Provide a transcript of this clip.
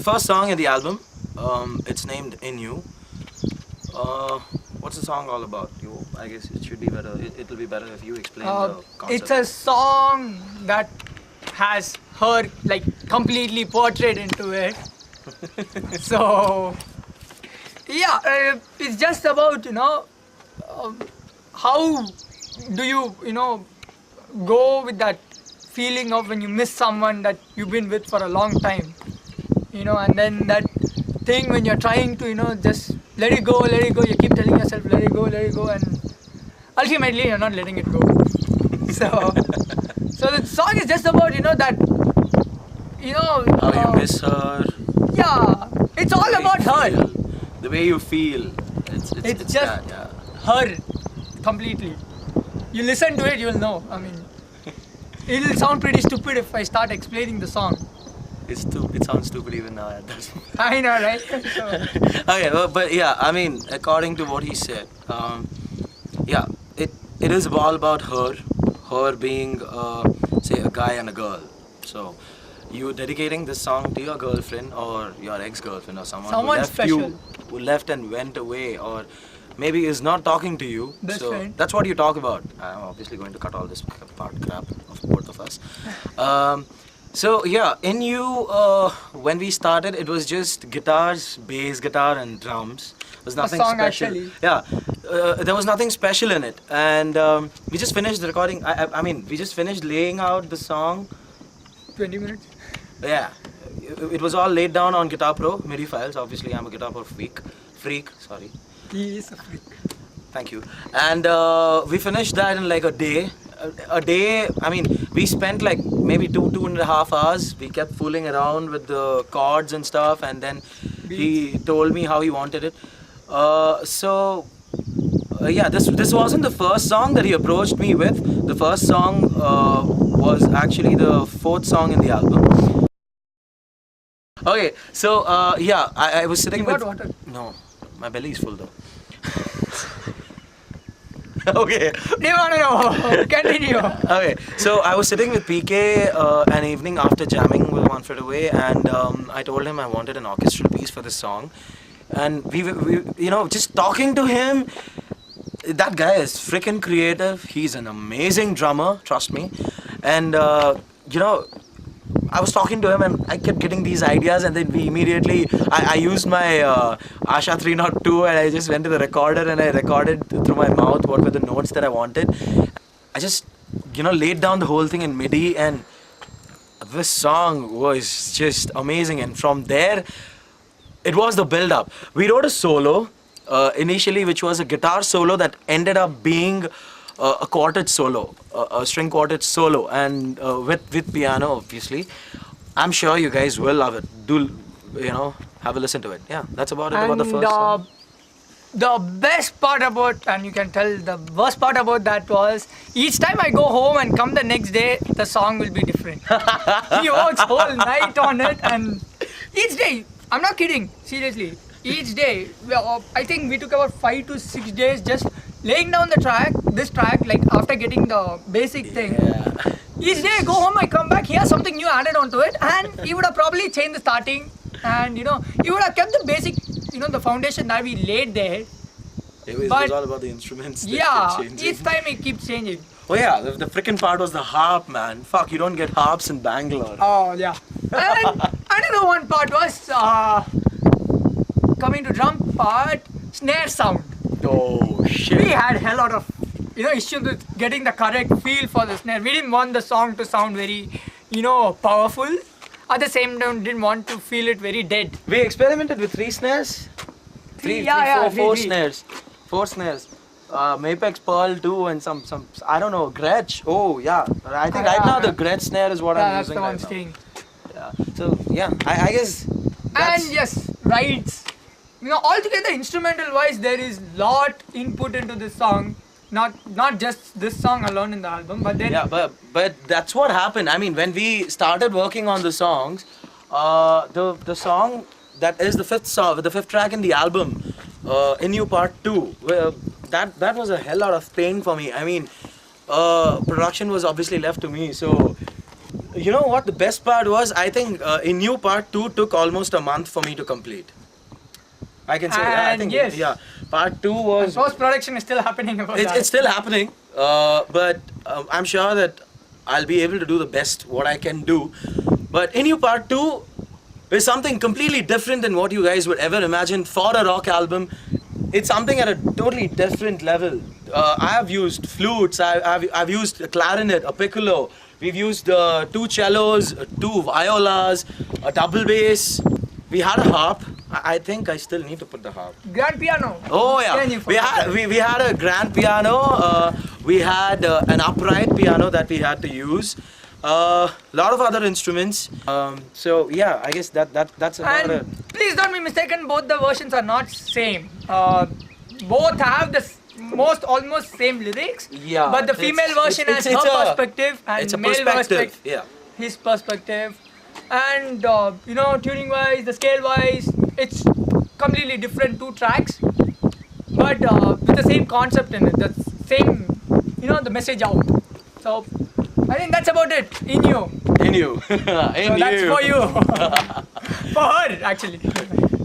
first song in the album. It's named In You. What's the song all about? I guess it should be better. It'll be better if you explain the concept. It's a song that has her like completely portrayed into it. So yeah, it's just about how do you go with that feeling of when you miss someone that you've been with for a long time, and then that thing when you're trying to just let it go, you keep telling yourself let it go, and ultimately you're not letting it go. So the song is just about that how you miss her. Yeah, it's all about her. The way you feel. It's just that, yeah. her completely. You listen to it, you'll know. I mean, it'll sound pretty stupid if I start explaining the song. It sounds stupid even now. I know, right? So. Okay, but yeah, I mean, according to what he said, yeah, it is all about her being, say, a guy and a girl. So, you dedicating this song to your girlfriend or your ex-girlfriend or someone who left who left and went away, or maybe is not talking to you. That's right. That's what you talk about. I'm obviously going to cut all this part crap of both of us. So yeah, In You, when we started, it was just guitars, bass guitar and drums. There was nothing special. Actually. Yeah, there was nothing special in it, and we just finished the recording. I mean, we just finished laying out the song. 20 minutes. Yeah, it was all laid down on Guitar Pro MIDI files. Obviously, I'm a Guitar Pro freak. Sorry. He is a freak. Thank you. And we finished that in like a day. I mean, we spent like maybe 2.5 hours. We kept fooling around with the chords and stuff, and then he told me how he wanted it. Yeah, this wasn't the first song that he approached me with. The first song was actually the 4th song in the album. Okay, so yeah, I was sitting with... You got water? No, my belly is full though. Okay. Do you want to know? Continue. Okay, so I was sitting with PK an evening after jamming with One Foot Away, and I told him I wanted an orchestral piece for this song, and we just talking to him. That guy is freaking creative. He's an amazing drummer, trust me, and I was talking to him and I kept getting these ideas, and then we immediately, I used my Asha 302 and I just went to the recorder and I recorded through my mouth what were the notes that I wanted. I just, laid down the whole thing in MIDI, and this song was just amazing. And from there, it was the build-up. We wrote a solo initially, which was a guitar solo that ended up being a quartet solo, a string quartet solo, and with piano, obviously. I'm sure you guys will love it. Do have a listen to it. Yeah, that's about it. About the first song. The best part about, and you can tell the worst part about that was, each time I go home and come the next day, the song will be different. He works whole night on it, and each day, I'm not kidding, seriously, each day, I think we took about 5 to 6 days just laying down this track, like after getting the basic thing. Yeah. Each day I go home, I come back, he has something new added onto it, and he would have probably changed the starting, and he would have kept the basic, the foundation that we laid there. It was all about the instruments. Yeah, each time it keeps changing. Oh yeah, the freaking part was the harp, man. Fuck, you don't get harps in Bangalore. Oh yeah. And another one part was, coming to drum part, snare sound. Oh shit. We had a hell lot of issues with getting the correct feel for the snare. We didn't want the song to sound very powerful. At the same time, didn't want to feel it very dead. We experimented with 3 snares. Four snares. 4 snares. Mapex Pearl 2 and some I don't know, Gretsch. Oh yeah. I think right now the Gretsch snare is what I'm using right now. Thing. Yeah. So yeah, I guess that's... And yes, rides. Altogether instrumental wise, there is lot input into this song. Not just this song alone in the album, but then... Yeah, but that's what happened. I mean, when we started working on the songs, the song that is the 5th track in the album, In You Part 2, that was a hell lot of pain for me. I mean, production was obviously left to me, so you know what the best part was? I think in New Part 2 took almost a month for me to complete. I can say that. I And think yes. yeah. Part 2 was. Post production is still happening about that. It's still happening, but I'm sure that I'll be able to do the best what I can do. But in New Part 2 is something completely different than what you guys would ever imagine for a rock album. It's something at a totally different level. I have used flutes, I've used a clarinet, a piccolo. We've used 2 cellos, 2 violas, a double bass. We had a harp. I think I still need to put the harp. Grand piano. Oh yeah, Can you we had a grand piano. We had an upright piano that we had to use. A lot of other instruments. So yeah, I guess that's about it. And please don't be mistaken, both the versions are not same. Both have the almost same lyrics. Yeah, But the it's- female version has it's her a- perspective and It's a male perspective. Yeah. his perspective. And you know, tuning wise, the scale wise, it's completely different 2 tracks. But with the same concept in it, the same, you know, the message out. So I think that's about it. In you. In you. So that's for you. For her, actually.